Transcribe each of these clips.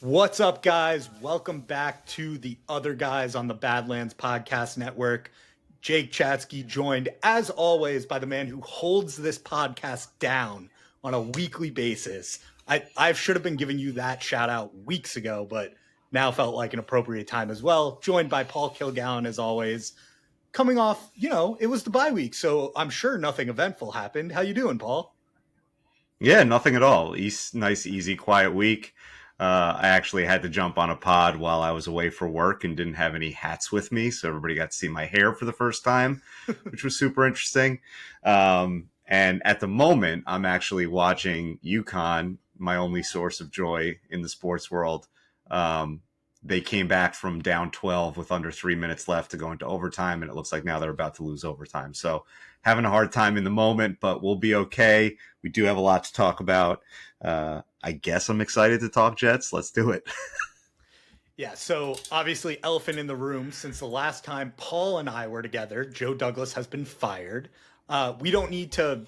What's up, guys? Welcome back to the Other Guys on the Badlands Podcast Network. Jake Chatsky, joined as always by the man who holds this podcast down on a weekly basis. I should have been giving you that shout out weeks ago, but now felt like an appropriate time as well. Joined by Paul Kilgallen, as always. Coming off, it was the bye week, so I'm sure nothing eventful happened. How you doing, Paul? Yeah, nothing at all. Nice, easy, quiet week. I actually had to jump on a pod while I was away for work and didn't have any hats with me, so everybody got to see my hair for the first time, which was super interesting. And at the moment, I'm actually watching UConn, my only source of joy in the sports world. They came back from down 12 with under 3 minutes left to go into overtime, and it looks like now they're about to lose overtime. So having a hard time in the moment, but we'll be okay. We do have a lot to talk about. I guess I'm excited to talk Jets. Let's do it. Yeah, so obviously, elephant in the room. Since the last time Paul and I were together, Joe Douglas has been fired. We don't need to,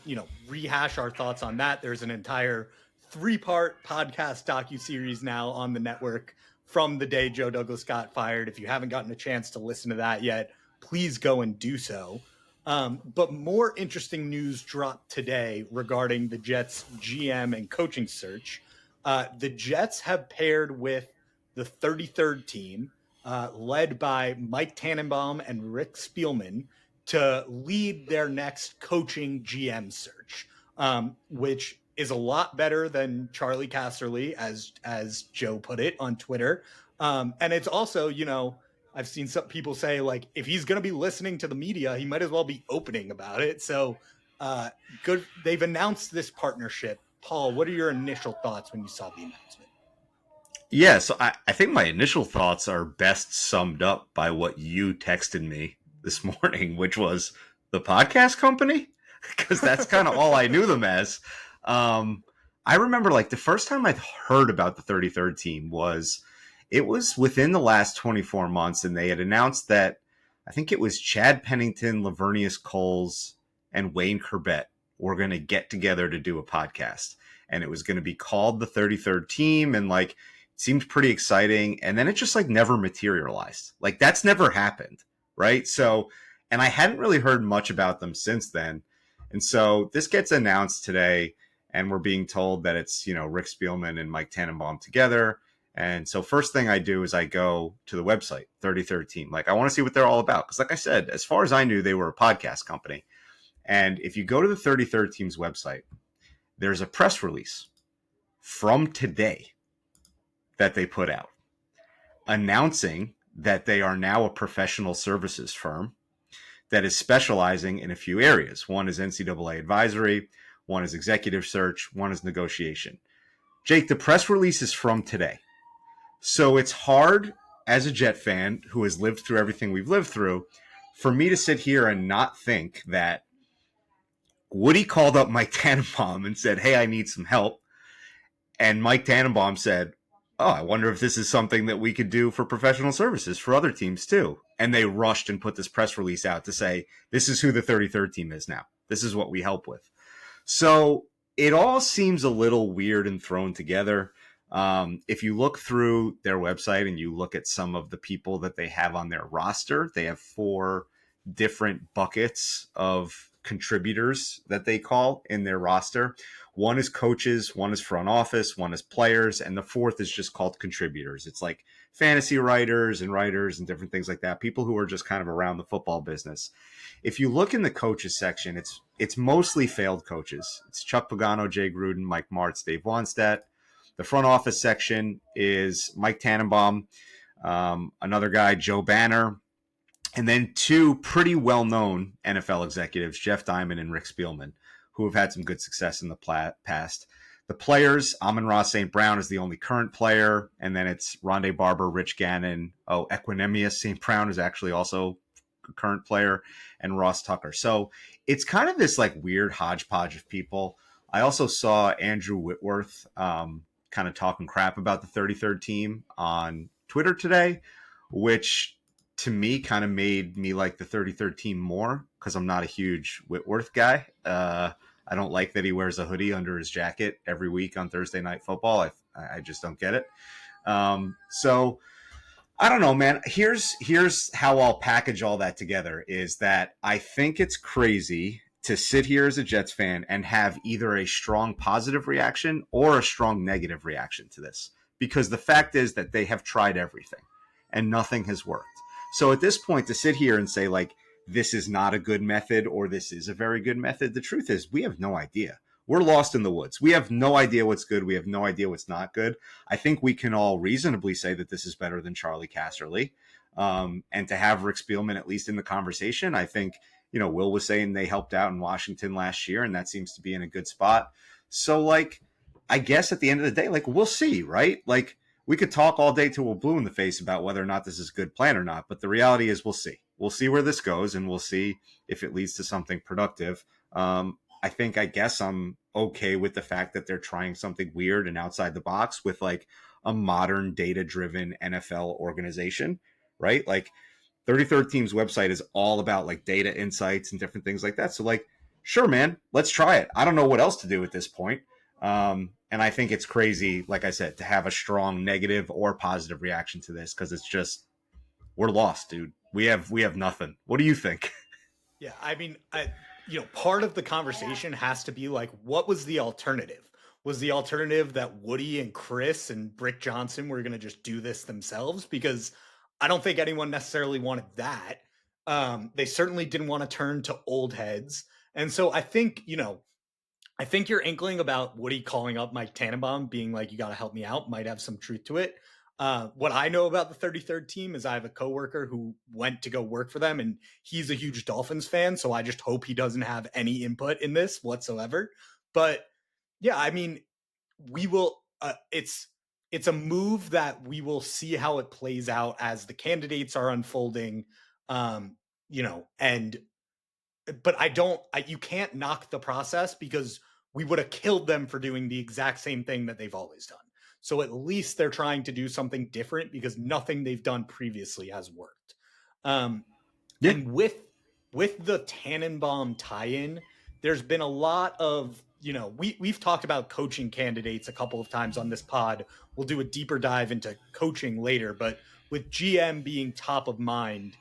rehash our thoughts on that. There's an entire three-part podcast docuseries now on the network from the day Joe Douglas got fired. If you haven't gotten a chance to listen to that yet, please go and do so. But more interesting news dropped today regarding the Jets GM and coaching search. The Jets have paired with the 33rd team, led by Mike Tannenbaum and Rick Spielman, to lead their next coaching GM search, which is a lot better than Charlie Casserly, as Joe put it on Twitter. And it's also, I've seen some people say, like, if he's going to be listening to the media, he might as well be opening about it. So good. They've announced this partnership. Paul, what are your initial thoughts when you saw the announcement? Yeah, so I think my initial thoughts are best summed up by what you texted me this morning, which was the podcast company, because that's kind of all I knew them as. I remember like the first time I heard about the 33rd team it was within the last 24 months, and they had announced that I think it was Chad Pennington, Lavernius Coles, and Wayne Corbett were going to get together to do a podcast, and it was going to be called the 33rd team, and like seemed pretty exciting. And then it just like never materialized. Like that's never happened. Right. So, and I hadn't really heard much about them since then. And so this gets announced today, and we're being told that it's, Rick Spielman and Mike Tannenbaum together. And so first thing I do is I go to the website, 33rd team. Like I want to see what they're all about. Cause like I said, as far as I knew, they were a podcast company. And if you go to the 33rd team's website, there's a press release from today that they put out announcing that they are now a professional services firm that is specializing in a few areas. One is NCAA advisory, one is executive search, one is negotiation. Jake, the press release is from today. So it's hard as a Jet fan who has lived through everything we've lived through for me to sit here and not think that Woody called up Mike Tannenbaum and said, hey, I need some help. And Mike Tannenbaum said, oh, I wonder if this is something that we could do for professional services for other teams too. And they rushed and put this press release out to say, this is who the 33rd team is now. This is what we help with. So it all seems a little weird and thrown together. If you look through their website and you look at some of the people that they have on their roster, they have 4 different buckets of contributors that they call in their roster. One is coaches, one is front office, one is players, and the 4th is just called contributors. It's like fantasy writers and different things like that. People who are just kind of around the football business. If you look in the coaches section, it's mostly failed coaches. It's Chuck Pagano, Jay Gruden, Mike Martz, Dave Wannstedt. The front office section is Mike Tannenbaum, another guy, Joe Banner, and then 2 pretty well-known NFL executives, Jeff Diamond and Rick Spielman, who have had some good success in the past. The players, Amon-Ra St. Brown is the only current player, and then it's Rondé Barber, Rich Gannon. Equinemius St. Brown is actually also a current player, and Ross Tucker. So it's kind of this like weird hodgepodge of people. I also saw Andrew Whitworth kind of talking crap about the 33rd team on Twitter today, which to me kind of made me like the 33rd team more because I'm not a huge Whitworth guy. I don't like that he wears a hoodie under his jacket every week on Thursday Night Football. I just don't get it. So I don't know, man. Here's how I'll package all that together is that I think it's crazy to sit here as a Jets fan and have either a strong positive reaction or a strong negative reaction to this. Because the fact is that they have tried everything and nothing has worked. So at this point, to sit here and say, like, this is not a good method or this is a very good method, the truth is we have no idea. We're lost in the woods. We have no idea what's good. We have no idea what's not good. I think we can all reasonably say that this is better than Charlie Casserly. And to have Rick Spielman at least in the conversation, I think, Will was saying they helped out in Washington last year, and that seems to be in a good spot. So, like, I guess at the end of the day, like, we'll see, right? Like, we could talk all day till we're blue in the face about whether or not this is a good plan or not. But the reality is we'll see. We'll see where this goes, and we'll see if it leads to something productive. I guess I'm okay with the fact that they're trying something weird and outside the box with like a modern data driven NFL organization, right? Like 33rd Team's website is all about like data insights and different things like that. So like, sure, man, let's try it. I don't know what else to do at this point. And I think it's crazy, like I said, to have a strong negative or positive reaction to this because it's just we're lost, dude. We have nothing. What do you think? Yeah, I mean, part of the conversation has to be like, what was the alternative? Was the alternative that Woody and Chris and Brick Johnson were going to just do this themselves? Because I don't think anyone necessarily wanted that. They certainly didn't want to turn to old heads. And so I think your inkling about Woody calling up Mike Tannenbaum, being like, "You got to help me out," might have some truth to it. What I know about the 33rd team is I have a coworker who went to go work for them, and he's a huge Dolphins fan. So I just hope he doesn't have any input in this whatsoever. But yeah, I mean, we will. It's a move that we will see how it plays out as the candidates are unfolding. And but you can't knock the process because we would have killed them for doing the exact same thing that they've always done. So at least they're trying to do something different because nothing they've done previously has worked. Um, Yeah. and with the Tannenbaum tie-in, there's been a lot of we've talked about coaching candidates a couple of times on this pod. We'll do a deeper dive into coaching later, but with GM being top of mind,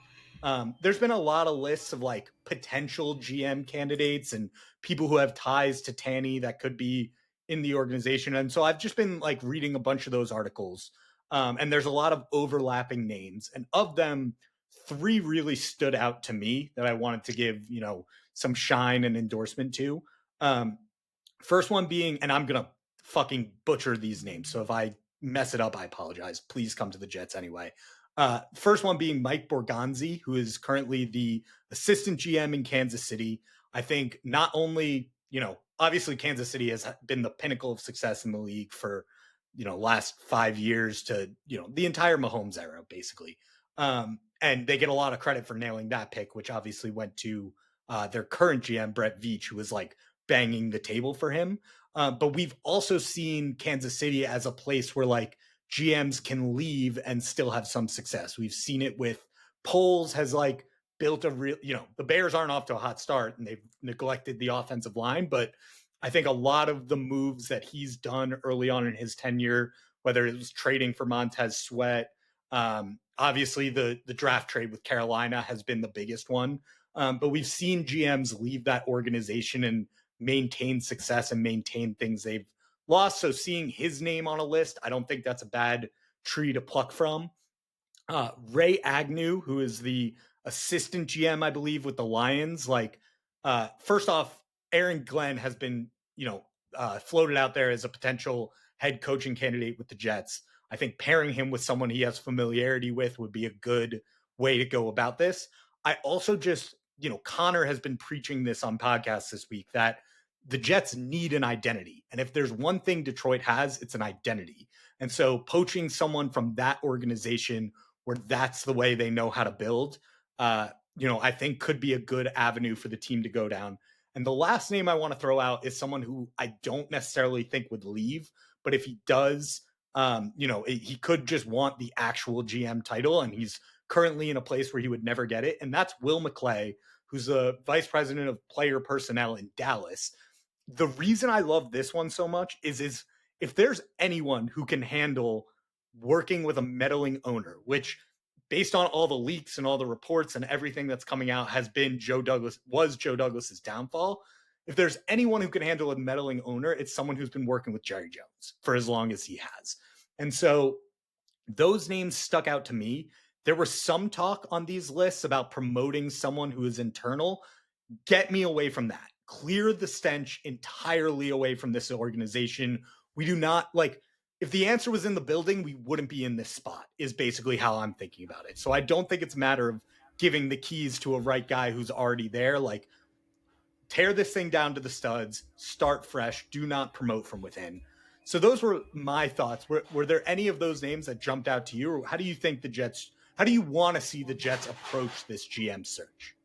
there's been a lot of lists of like potential GM candidates and people who have ties to Tanny that could be in the organization. And so I've just been like reading a bunch of those articles. And there's a lot of overlapping names. And of them, three really stood out to me that I wanted to give, some shine and endorsement to. Um, First one being, and I'm gonna fucking butcher these names, so if I mess it up, I apologize. Please come to the Jets anyway. First one being Mike Borgonzi, who is currently the assistant GM in Kansas City. I think not only, obviously Kansas City has been the pinnacle of success in the league for, last 5 years to, the entire Mahomes era, basically. And they get a lot of credit for nailing that pick, which obviously went to their current GM, Brett Veach, who was like banging the table for him. But we've also seen Kansas City as a place where like GMs can leave and still have some success. We've seen it with Poles has like built a real, the Bears aren't off to a hot start and they've neglected the offensive line, but I think a lot of the moves that he's done early on in his tenure, whether it was trading for Montez Sweat, obviously the draft trade with Carolina has been the biggest one. But we've seen GMs leave that organization and maintain success and maintain things they've lost. So seeing his name on a list, I don't think that's a bad tree to pluck from. Ray Agnew, who is the assistant GM, I believe, with the Lions. Like, first off, Aaron Glenn has been, floated out there as a potential head coaching candidate with the Jets. I think pairing him with someone he has familiarity with would be a good way to go about this. I also just, Connor has been preaching this on podcasts this week that the Jets need an identity. And if there's one thing Detroit has, it's an identity. And so poaching someone from that organization where that's the way they know how to build, I think could be a good avenue for the team to go down. And the last name I want to throw out is someone who I don't necessarily think would leave, but if he does, he could just want the actual GM title, and he's currently in a place where he would never get it. And that's Will McClay, who's the vice president of player personnel in Dallas. The reason I love this one so much is if there's anyone who can handle working with a meddling owner, which based on all the leaks and all the reports and everything that's coming out has been Joe Douglas's downfall. If there's anyone who can handle a meddling owner, it's someone who's been working with Jerry Jones for as long as he has. And so those names stuck out to me. There was some talk on these lists about promoting someone who is internal. Get me away from that. Clear the stench entirely away from this organization. We do not like, if the answer was in the building, we wouldn't be in this spot, is basically how I'm thinking about it. So I don't think it's a matter of giving the keys to a right guy who's already there. Like, tear this thing down to the studs, start fresh, do not promote from within. So those were my thoughts. Were there any of those names that jumped out to you? Or how do you think the Jets, how do you want to see the Jets approach this GM search?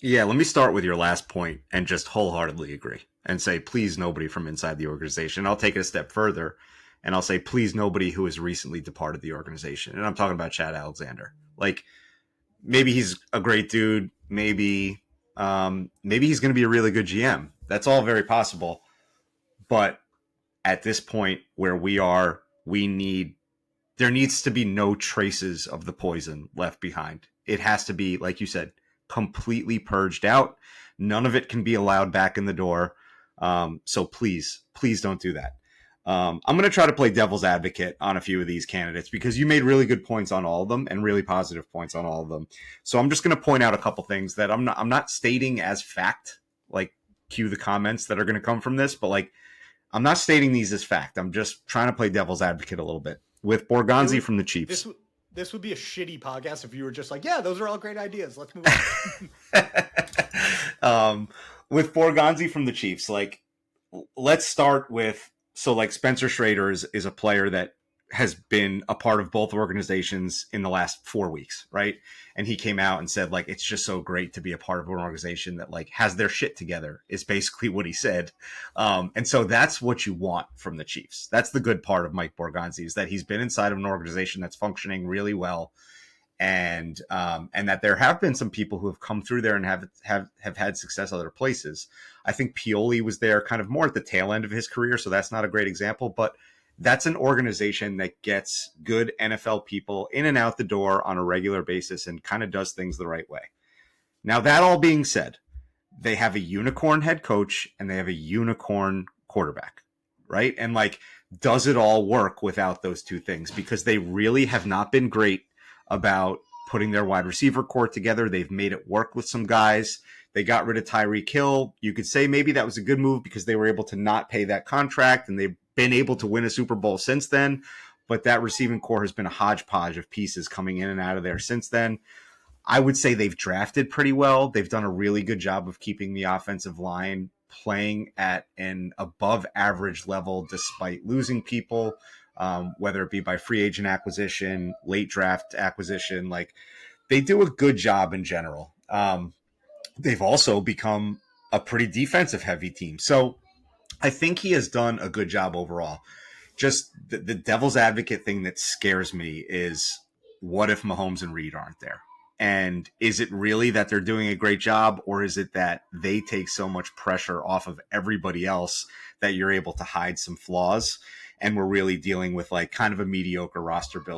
Yeah, let me start with your last point and just wholeheartedly agree and say, please, nobody from inside the organization. I'll take it a step further and I'll say, please, nobody who has recently departed the organization. And I'm talking about Chad Alexander. Like, maybe he's a great dude. Maybe he's going to be a really good GM. That's all very possible. But at this point where we are, there needs to be no traces of the poison left behind. It has to be, like you said, completely purged out. None of it can be allowed back in the door. So please don't do that. I'm going to try to play devil's advocate on a few of these candidates because you made really good points on all of them and really positive points on all of them. So I'm just going to point out a couple things that I'm not stating as fact, like cue the comments that are going to come from this, but like, I'm not stating these as fact. I'm just trying to play devil's advocate a little bit with Borgonzi from the Chiefs. This would be a shitty podcast if you were just like, yeah, those are all great ideas. Let's move on. With Borgonzi from the Chiefs, like, let's start with, so like Spencer Schrader is a player that has been a part of both organizations in the last 4 weeks, right? And he came out and said, like, it's just so great to be a part of an organization that like has their shit together, is basically what he said. And so that's what you want from the Chiefs. That's the good part of Mike Borgonzi, is that he's been inside of an organization that's functioning really well. And that there have been some people who have come through there and have had success other places. I think Pioli was there kind of more at the tail end of his career, so that's not a great example, but that's an organization that gets good NFL people in and out the door on a regular basis and kind of does things the right way. Now, that all being said, they have a unicorn head coach and they have a unicorn quarterback, right? And like, does it all work without those two things? Because they really have not been great about putting their wide receiver core together. They've made it work with some guys. They got rid of Tyreek Hill. You could say maybe that was a good move because they were able to not pay that contract and they've been able to win a Super Bowl since then. But that receiving core has been a hodgepodge of pieces coming in and out of there since then. I would say they've drafted pretty well. They've done a really good job of keeping the offensive line playing at an above average level despite losing people. Whether it be by free agent acquisition, late draft acquisition, like they do a good job in general. They've also become a pretty defensive heavy team. So I think he has done a good job overall. Just the devil's advocate thing that scares me is, what if Mahomes and Reed aren't there? And is it really that they're doing a great job, or is it that they take so much pressure off of everybody else that you're able to hide some flaws? And we're really dealing with like kind of a mediocre roster build